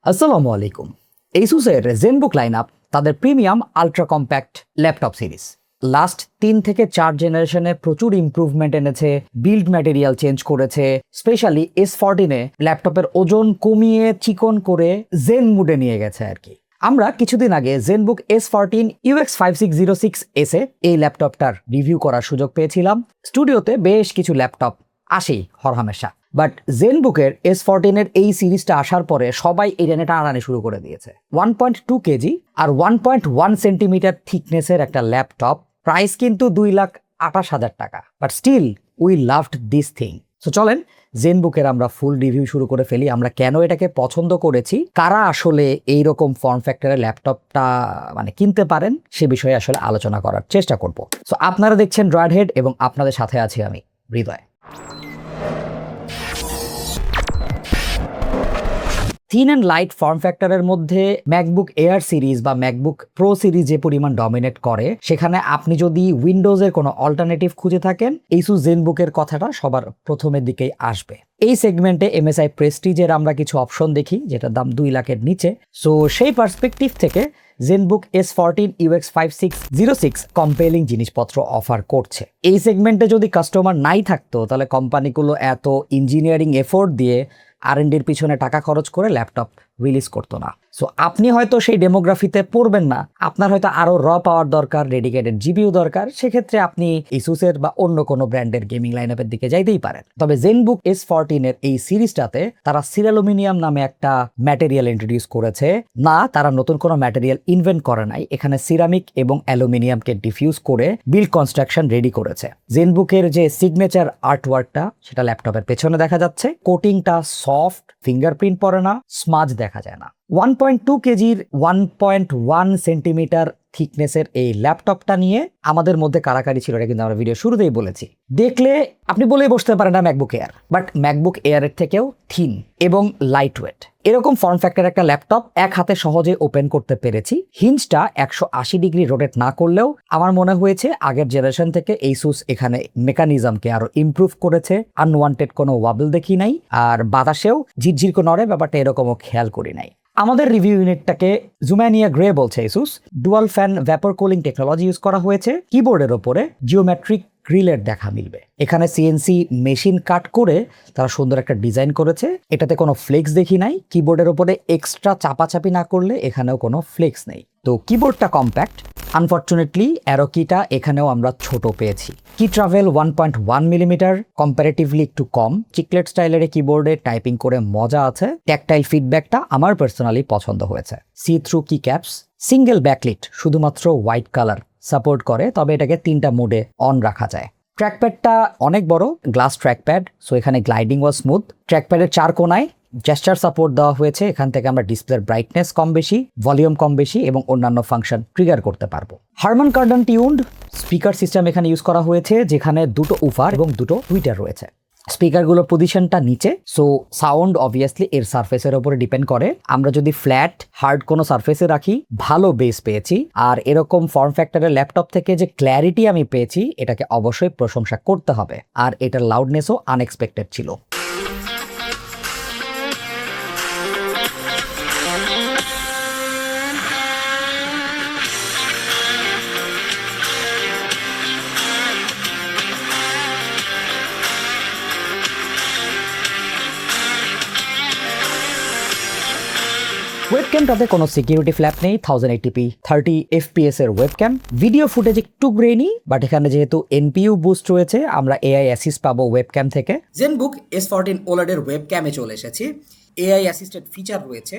আসসালামু আলাইকুম। এইসুসের ZenBook line-up তাদের premium ultra compact laptop series last 3 থেকে 4 জেনারেশনে প্রচুর ইমপ্রুভমেন্ট এনেছে, বিল্ড ম্যাটেরিয়াল চেঞ্জ করেছে। স্পেশালি S14-এ ল্যাপটপের ওজন কমিয়ে চিকন করে জেন মুডে নিয়ে গেছে আর কি। আমরা কিছুদিন আগে জেনবুক S14 UX5606S এই ল্যাপটপটার রিভিউ করার সুযোগ পেয়েছিলাম। স্টুডিওতে বেশ কিছু ল্যাপটপ আসেই হরহামেশা, বাট জেনবুকের S14-এর এই সিরিজটা আসার পরে সবাই এই টেনে টানাটানি শুরু করে দিয়েছে। 1.2 কেজি আর 1.1 সেন্টিমিটার থিকনেসের একটা ল্যাপটপ, প্রাইস কিন্তু 2,28,000 টাকা, but still we loved this thing. So চলেন জেনবুকের আমরা ফুল রিভিউ শুরু করে ফেলি। আমরা কেন এটাকে পছন্দ করেছি, কারা আসলে এইরকম ফর্ম ফ্যাক্টরের ল্যাপটপটা কিনতে পারেন সে বিষয়ে আসলে আলোচনা করার চেষ্টা করব। সো আপনারা দেখছেন ড্রয়েডহেড এবং আপনাদের সাথে আছি আমি হৃদয়। থিন অ্যান্ড লাইট ফর্ম ফ্যাক্টরের মধ্যে ম্যাকবুক এয়ার সিরিজ বা ম্যাকবুক প্রো সিরিজ যে পরিমাণ ডমিনেট করে, সেখানে আপনি যদি উইন্ডোজের কোনো অল্টারনেটিভ খুঁজে থাকেন, এইসুস জেনবুকের কথাটা সবার প্রথমের দিকেই আসবে। এই সেগমেন্টে MSI প্রেস্টিজের আমরা কিছু অপশন দেখি যেটার দাম 2 লাখের নিচে। সো সেই পার্সপেক্টিভ থেকে জেনবুক S14 UX5606 কম্পেলিং জিনিসপত্র অফার করছে। এই সেগমেন্টে যদি কাস্টমার নাই থাকতো, তাহলে কোম্পানিগুলো এত ইঞ্জিনিয়ারিং এফোর্ট দিয়ে R&Dর পিছনে টাকা খরচ করে ল্যাপটপ রিলিজ করতো না। সো আপনি হয়তো সেই ডেমোগ্রাফিতে পড়বেন না, আপনার হয়তো আরো র পাওয়ার দরকার, ডেডিকেটেড জিপিইউ দরকার, সেক্ষেত্রে আপনি এসুসের বা অন্য কোনো ব্র্যান্ডের গেমিং লাইনআপের দিকে যাইতেই পারেন। তবে জেনবুক S14-এর এই সিরিজটাতে তারা সিরালুমিনিয়াম নামে একটা ম্যাটেরিয়াল ইন্ট্রোডিউস করেছে। না, তারা নতুন কোনো ম্যাটেরিয়াল ইনভেন্ট করে নাই, এখানে সিরামিক এবং অ্যালুমিনিয়ামকে ডিফিউজ করে বিল্ড কনস্ট্রাকশন রেডি করেছে। জেনবুকের যে সিগনেচার আর্টওয়ার্কটা সেটা ল্যাপটপের পেছনে দেখা যাচ্ছে। কোটিংটা সফট, ফিঙ্গারপ্রিন্ট পড়ে না, স্মাজ দেখা যায় না। 1.2 কেজির 1.1 সেন্টিমিটার থিকনেসের এই ল্যাপটপটা নিয়ে আমাদের মধ্যে কারাকারি ছিল, এটা কিন্তু আমরা ভিডিও শুরুতেই বলেছি। দেখলে আপনি বলেই বসতে পারেন না ম্যাকবুক এয়ার, বাট ম্যাকবুক এয়ারের থেকেও থিন এবং লাইট ওয়েট। এরকম ফর্ম ফ্যাক্টর একটা ল্যাপটপ এক হাতে সহজে ওপেন করতে পেরেছি। হিঞ্জটা 180 ডিগ্রি রোটেট না করলেও আমার মনে হয়েছে আগের জেনারেশন থেকে এইসুস এখানে মেকানিজমকে আরো ইমপ্রুভ করেছে। আনওয়ান্টেড কোনো ওয়াবল দেখি নাই, আর বাতাসেও ঝিরঝির করে নড়ে ব্যাপারটা এরকমও খেয়াল করি নাই। আমাদের রিভিউ ইউনিটটাকে জুম্যানিয়া গ্রে বলছে Asus. Dual fan vapour cooling technology use করা হয়েছে। কিবোর্ডের ওপরে জিওমেট্রিক গ্রিলের দেখা মিলবে। এখানে CNC মেশিন কাট করে তারা সুন্দর একটা ডিজাইন করেছে, এটাতে কোনো ফ্লেক্স দেখি নাই। কিবোর্ডের ওপরে এক্সট্রা চাপাচাপি না করলে এখানেও কোনো ফ্লেক্স নেই। তো কিবোর্ডটা কম্প্যাক্ট, আনফরচুনেটলি অ্যারো কিটা এখানেও আমরা ছোট পেয়েছি। কি ট্রাভেল 1.1 মিলিমিটার, কম্পারেটিভলি একটু কম। চিকলেট স্টাইলের কিবোর্ডে টাইপিং করে মজা আছে। ট্যাকটাইল ফিডব্যাকটা আমার পার্সোনালি পছন্দ হয়েছে। সি থ্রু কি ক্যাপস, সিঙ্গেল ব্যাকলিট, শুধুমাত্র হোয়াইট কালার সাপোর্ট করে, তবে এটাকে 3টা মোডে অন রাখা যায়। ট্র্যাকপ্যাডটা অনেক বড়, গ্লাস ট্র্যাকপ্যাড, সো এখানে গ্লাইডিং ওয়াজ স্মুথ। ট্র্যাকপ্যাডের 4 কোনায় জেস্টার সাপোর্ট দেওয়া হয়েছে, এখান থেকে আমরা ডিসপ্লের ব্রাইটনেস কম বেশি, ভলিউম কম বেশি এবং অন্যান্য ফাংশন ট্রিগার করতে পারবো। হারমান কার্ডন টিউন্ড স্পিকার সিস্টেম এখানে ইউজ করা হয়েছে, যেখানে 2টো উফার এবং 2টো টুইটার রয়েছে। স্পিকারগুলোর পজিশনটা নিচে, সো সাউন্ড অবভিয়াসলি এর সারফেসের উপরে ডিপেন্ড করে। আমরা যদি ফ্ল্যাট হার্ড কোনো সারফেসে রাখি, ভালো বেস পেয়েছি। আর এরকম ফর্ম ফ্যাক্টরের ল্যাপটপ থেকে যে ক্ল্যারিটি আমি পেয়েছি, এটাকে অবশ্যই প্রশংসা করতে হবে। আর এটার লাউডনেসও আনএক্সপেক্টেড ছিল। ওয়েবক্যামটাতে কোনো সিকিউরিটি ফ্ল্যাপ নেই। 1080p 30 FPS এর ওয়েবক্যাম। ভিডিও ফুটেজ একটু গ্রেনি, বাট এখানে যেহেতু NPU বুস্ট রয়েছে, আমরা AI অ্যাসিস্ট পাবো ওয়েবক্যাম থেকে। জেনবুক S14 OLED এর ওয়েবক্যামে চলে এসেছি। AI অ্যাসিস্টেড ফিচার রয়েছে,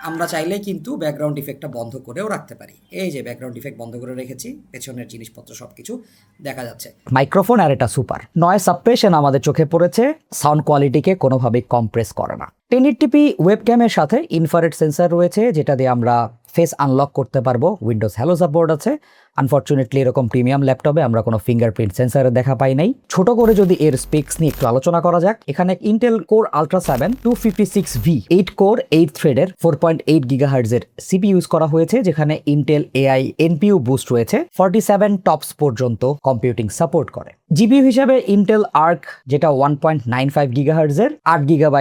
আমরা চাইলে কিন্তু ব্যাকগ্রাউন্ড ইফেক্টটা বন্ধ করেও রাখতে পারি। এই যে ব্যাকগ্রাউন্ড ইফেক্ট বন্ধ করে রেখেছি, পেছনের জিনিসপত্র সবকিছু দেখা যাচ্ছে। মাইক্রোফোন আর এটা সুপার। নয় সাপ্রেশন আমাদের চোখে পড়েছে, সাউন্ড কোয়ালিটিকে কোনোভাবেই কম্প্রেস করে না। 1080p ওয়েবক্যামের সাথে ইনফ্রারেড সেন্সর রয়েছে, যেটা দিয়ে আমরা ফেস আনলক করতে পারবো। উইন্ডোজ হ্যালো সাপোর্ট আছে। আনফরচুনেটলি এরকম প্রিমিয়াম ল্যাপটপে আমরা কোনো ফিঙ্গারপ্রিন্ট সেন্সরের দেখা পাই নাই। ছোট করে যদি এর স্পেক্স নিয়ে একটু আলোচনা করা যাক, এখানে Intel core ultra 7 256V 8 core 8 থ্রেডের 4.8 GHz এর সিপিইউ ইউজ করা হয়েছে, যেখানে ইন্টেল এআই এনপিইউ বুস্ট রয়েছে, 47 টপস পর্যন্ত কম্পিউটিং সাপোর্ট করে। জিপিইউ হিসাবে ইন্টেল আর্ক, যেটা 1.95 GHz এর 8 GB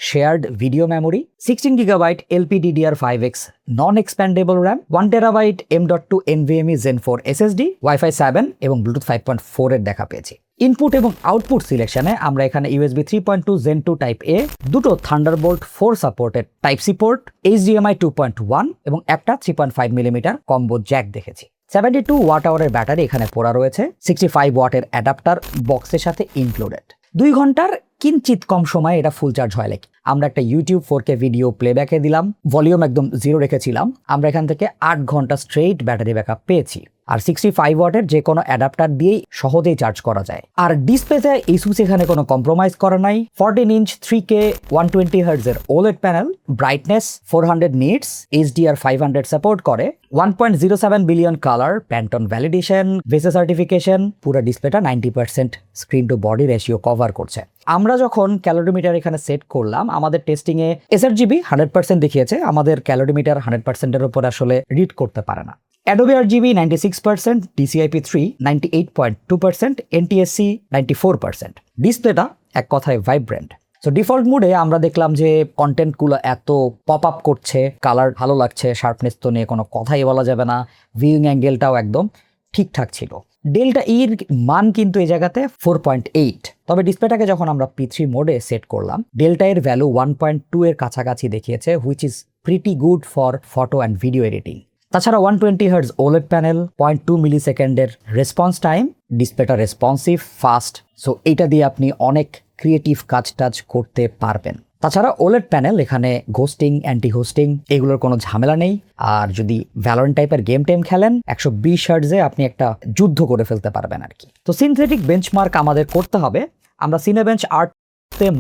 shared video memory, 16 GB LPDDR5X নন expandable RAM, 1 TB M.2 NVMe Zen 4 SSD, Wi-Fi 7 এবং Bluetooth 5.4 এর দেখা পেয়েছি। ইনপুট এবং আউটপুট সিলেকশনে আমরা এখানে USB 3.2 Gen 2 টাইপ এ, দুটো Thunderbolt 4 supported type C port, HDMI 2.1 এবং একটা 3.5 mm কম্বো জ্যাক দেখেছি। 72 ওয়াট আওয়ারের ব্যাটারি এখানে পড়া রয়েছে, 65 ওয়াটের অ্যাডাপ্টার বক্সের সাথে ইনক্লুডেড। 2 ঘন্টার কিঞ্চিত কম সময়ে এটা ফুল চার্জ হয়। লাইক আমরা একটা ইউটিউব 4K ভিডিও প্লেব্যাকে দিলাম, ভলিউম একদম 0 রেখেছিলাম, আমরা এখান থেকে 8 ঘন্টা স্ট্রেইট ব্যাটারি ব্যাকআপ পেয়েছি। আর 65 ওয়াটের যে কোনো অ্যাডাপ্টার দিয়েই সহজেই চার্জ করা যায়। আর ডিসপ্লেতে ASUS এখানে কোনো কম্প্রোমাইজ করা নাই। 14 ইঞ্চ 3K 120 Hz এর OLED panel, brightness 400 nits, HDR 500 support করে, 1.07 billion colour, Pantone validation, VESA certification, পুরো ডিসপ্লেটা 90% screen to body ratio cover করছে। আমরা যখন ক্যালোরিমিটার এখানে সেট করলাম, আমাদের টেস্টিংয়ে sRGB 100% দেখিয়েছে, আমাদের ক্যালোরিমিটার 100% এর উপর আসলে রিড করতে পারে না। Adobe RGB 96%, DCI-P3 98.2%, NTSC 94%। ডিসপ্লেটা এক কথায় ভাইব্রেন্ট। সো ডিফল্ট মোডে আমরা দেখলাম যে কন্টেন্টগুলো এত পপ আপ করছে, কালার ভালো লাগছে, শার্পনেস তো নিয়ে কোনো কথাই বলা যাবে না, ভিউইং অ্যাঙ্গেলটাও একদম ঠিকঠাক ছিল। ডেল্টা ইর মান কিন্তু এই জায়গাতে 4.8, তবে ডিসপ্লেটাকে যখন আমরা P3 মোডে সেট করলাম, ডেল্টা এর ভ্যালু 1.2 এর কাছাকাছি দেখিয়েছে, which is pretty good for photo and video editing. তাছাড়া 120 Hz OLED প্যানেল, 0.2 মিলিসেকেন্ডের রেসপন্স টাইম, ডিসপ্লেটা রেসপন্সিভ, ফাস্ট, সো এইটা দিয়ে আপনি অনেক ক্রিয়েটিভ কাজ টাজ করতে পারবেন। তাছাড়া OLED প্যানেল এখানে ঘোস্টিং, অ্যান্টি হোস্টিং এগুলোর কোনো ঝামেলা নেই। আর যদি ভ্যালোরেন্ট টাইপের গেম টেম খেলেন, 120 Hz আপনি একটা যুদ্ধ করে ফেলতে পারবেন আর কি। তো সিনথেটিক বেঞ্চমার্ক আমাদের করতে হবে। আমরা সিনেবেঞ্চ আর্ট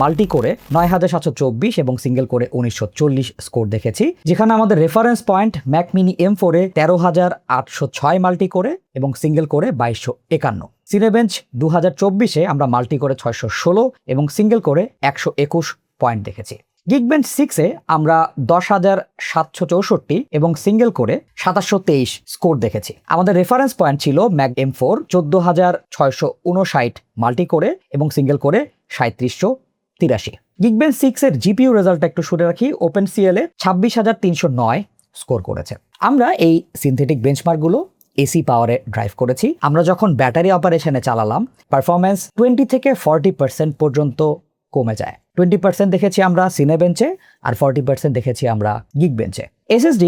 মাল্টি করে 9724 এবং সিঙ্গেল করে 1940 স্কোর দেখেছি, যেখানে আমাদের reference point Mac mini M4 এ 13806 মাল্টি করে এবং সিঙ্গেল করে 2251। সিনেবেঞ্চ 2024-এ আমরা মাল্টি করে 616 এবং সিঙ্গেল করে 121 পয়েন্ট দেখেছি। গিগবেঞ্চ 6-এ আমরা 10,764 এবং সিঙ্গেল করে 2723 স্কোর দেখেছি। আমাদের রেফারেন্স পয়েন্ট ছিল ম্যাক M4 14,659 মাল্টি করে এবং সিঙ্গেল করে 3783। গিগবেঞ্চ 6-এর জিপিইউ রেজাল্টটা একটু শুনে রাখি। OpenCL-এ 26,309 স্কোর করেছে। আমরা এই সিনথেটিক বেঞ্চমার্কগুলো এসি পাওয়ারে ড্রাইভ করেছি। আমরা যখন ব্যাটারি অপারেশনে চালালাম, পারফরমেন্স 20 থেকে 40% পর্যন্ত কমে যায়। 20% দেখেছি আমরা সিনেবেঞ্চে আর 40% দেখেছি আমরা গিগবেঞ্চে। SSD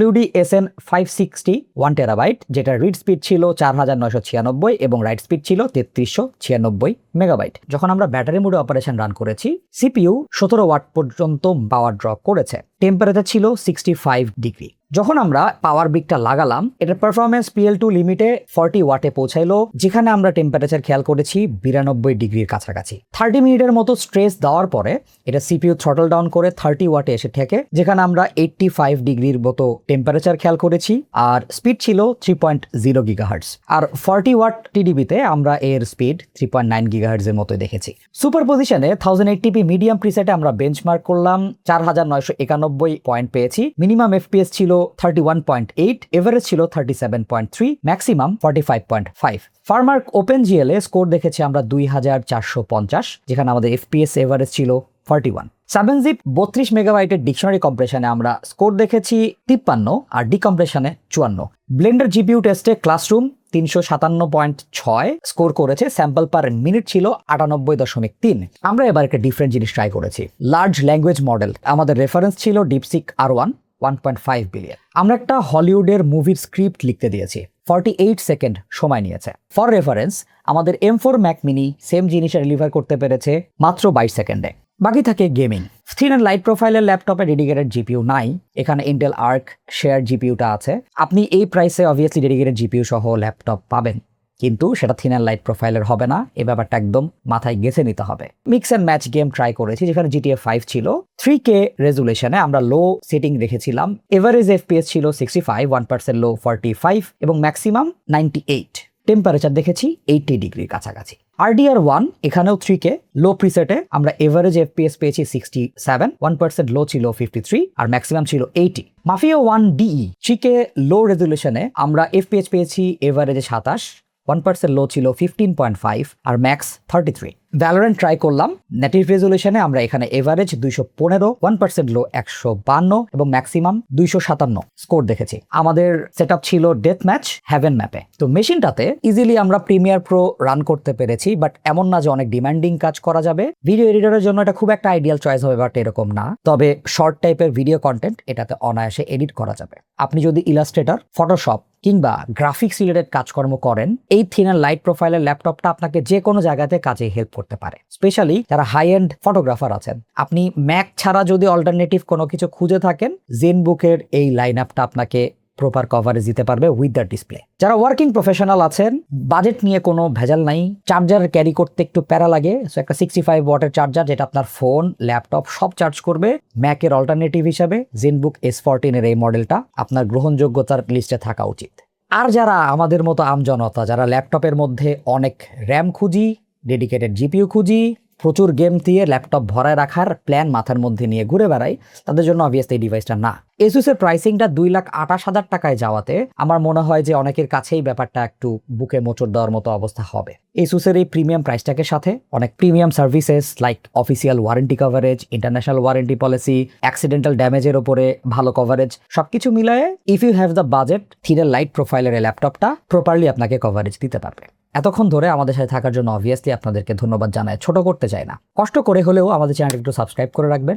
WD-SN 560 1 TB, যেটা রিড স্পিড ছিল 4996 এবং রাইট স্পিড ছিল 3396 মেগাবাইট। যখন আমরা ব্যাটারি মোডে অপারেশন রান করেছি, CPU 17 ওয়াট পর্যন্ত পাওয়ার ড্রপ করেছে। টেম্পারেচার ছিল 65 ডিগ্রি। যখন আমরা পাওয়ার ব্রিকটা লাগালাম, এটার পারফরমেন্স PL2 লিমিটে 40 ওয়াটে পৌঁছাইলো, যেখানে আমরা টেম্পারেচার খেয়াল করেছি 92 ডিগ্রির কাছাকাছি। 30 মিনিটের মতো স্ট্রেস দেওয়ার পরে এটা CPU থ্রটল ডাউন করে 30 ওয়াটে এসে ঠেকে, যেখানে আমরা 85 ডিগ্রির মতো টেম্পারেচার খেয়াল করেছি আর স্পিড ছিল 3.0 GHz। আর 40 ওয়াট TDP-তে আমরা এর স্পিড 3.9 GHz এর মতো দেখেছি। সুপার পজিশনে 1080p মিডিয়াম প্রিসেটে আমরা বেঞ্চমার্ক করলাম, 4991 পয়েন্ট পেয়েছি। মিনিমাম FPS ছিল 31.8, এভারেজ ছিল 37.3, ম্যাক্সিমাম 45.5। ফার্মার্ক OpenGL-এ স্কোর দেখেছি আমরা 2450, যেখানে আমাদের FPS এভারেজ ছিল 41। 7zip 32 মেগাবাইটের ডিকশনারি কম্প্রেশনে আমরা স্কোর দেখেছি 53 আর ডিকম্প্রেশনে 54। ব্লেন্ডার জিপিইউ টেস্টে ক্লাসরুম 357.6 স্কোর করেছে, স্যাম্পল পার মিনিট ছিল 98.3। আমরা এবার একটা ডিফারেন্ট জিনিস ট্রাই করেছি, লার্জ ল্যাঙ্গুয়েজ মডেল। আমাদের রেফারেন্স ছিল DeepSeek R1 1.5 বিলিয়ন। আমরা একটা হলিউডের মুভির স্ক্রিপ্ট লিখতে দিয়েছি, 48 সেকেন্ড সময় নিয়েছে। ফর রেফারেন্স আমাদের M4 ম্যাক মিনি সেম জিনিসটা ডেলিভার করতে পেরেছে মাত্র 22 সেকেন্ডে। বাকি থাকে গেমিং। থিন অ্যান্ড লাইট প্রোফাইলের ল্যাপটপে ডেডিকেটেড জিপিইউ নাই, এখানে ইন্টেল আর্ক শেয়ার জিপিইউটা আছে। আপনি এই প্রাইসে অবভিয়াসলি ডেডিকেটেড জিপিইউ সহ ল্যাপটপ পাবেন। কিন্তু সেটা থিন অ্যান্ড লাইট প্রোফাইলের হবে না, এই ব্যাপারটা একদম মাথায় গেঁথে নিতে হবে। Mix and match game try করেছি, যেখানে GTA 5 ছিল 3K রেজুলেশনে, আমরা লো সেটিং রেখেছিলাম। এভারেজ FPS ছিল 65, 1% লো 45 এবং ম্যাক্সিমাম 98। টেম্পারেচার দেখেছি 80 ডিগ্রির কাছাকাছি। RDR1 এখানেও 3K লো প্রিসেটে আমরা এভারেজ FPS পেয়েছি 67, 1% লো ছিল 53 আর ম্যাক্সিমাম ছিল 80। মাফিয়া 1 DE 3K লো রেজুলেশনে আমরা FPS পেয়েছি এভারেজে 27, 1% লো ছিল 15.5 আর ম্যাক্স 33। ভ্যালোরেন্ট ট্রাই করলাম, নেটিভ রেজুলেশনে আমরা এখানে এভারেজ 215, 1% লো 152 এবং ম্যাক্সিমাম 257 স্কোর দেখেছি। আমাদের সেটআপ ছিল ডেথ ম্যাচ হেভেন ম্যাপে। তো মেশিনটাতে ইজিলি আমরা প্রিমিয়ার প্রো রান করতে পেরেছি, বাট এমন না যে অনেক ডিমান্ডিং কাজ করা যাবে। ভিডিও এডিটরের জন্য এটা খুব একটা আইডিয়াল চয়েস হবে, বাট এরকম না। তবে শর্ট টাইপের ভিডিও কন্টেন্ট এটাতে অনায়াসে এডিট করা যাবে। আপনি যদি ইলাস্ট্রেটর, ফটোশপ কিংবা গ্রাফিক্স রিলেটেড কাজকর্ম করেন, এই থিন অ্যান্ড লাইট প্রোফাইলের ল্যাপটপটা আপনাকে যে কোনো জায়গাতে কাজে হেল্প করতে পারে। স্পেশালি যারা হাই এন্ড ফটোগ্রাফার আছেন, আপনি ম্যাক ছাড়া যদি অল্টারনেটিভ কোনো কিছু খুঁজে থাকেন, জেনবুকের এই লাইন আপটা আপনাকে প্রপার কভারেজ দিতে পারবে উইথ দ্য ডিসপ্লে। যারা ওয়ার্কিং প্রফেশনাল আছেন, বাজেট নিয়ে কোনো ভেজাল নাই, চার্জার ক্যারি করতে একটু প্যারা লাগে, সো একটা 65 ওয়াটের চার্জার যেটা আপনার ফোন, ল্যাপটপ সব চার্জ করবে, ম্যাকের অল্টারনেটিভ হিসাবে জেনবুক S14 এর এই মডেলটা আপনার গ্রহণযোগ্যতার লিস্টে থাকা উচিত। আর যারা আমাদের মতো আমজনতা, যারা ল্যাপটপের মধ্যে অনেক র্যাম খুঁজি, ডেডিকেটেড GPU খুঁজি, প্রচুর গেম দিয়ে ল্যাপটপ ভরায় রাখার প্ল্যান মাথার মধ্যে নিয়ে ঘুরে বেড়াই, তাদের জন্য অবভিয়াসলি এই ডিভাইসটা না। Asus এর প্রাইসিংটা 2,28,000 টাকায় যাওয়াতে আমার মনে হয় যে অনেকের কাছেই ব্যাপারটা একটু বুকে মোচড় দেওয়ার মতো অবস্থা হবে। Asus এর এই প্রিমিয়াম প্রাইসটাকে সাথে অনেক premium services like official warranty coverage, international warranty policy, accidental ড্যামেজের ওপরে ভালো কভারেজ, সবকিছু মিলায়ে if you have the budget, thin and light প্রোফাইলের এই ল্যাপটপটা প্রপারলি আপনাকে কভারেজ দিতে পারবে। এতক্ষণ ধরে আমাদের সাথে থাকার জন্য অবভিয়াসলি আপনাদেরকে ধন্যবাদ জানাই, ছোট করতে চাই না। কষ্ট করে হলেও আমাদের চ্যানেলটি একটু সাবস্ক্রাইব করে রাখবেন।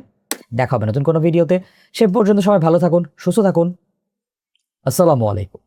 দেখা হবে নতুন কোনো ভিডিওতে। সে পর্যন্ত সবাই ভালো থাকুন, সুস্থ থাকুন। আসসালামু আলাইকুম।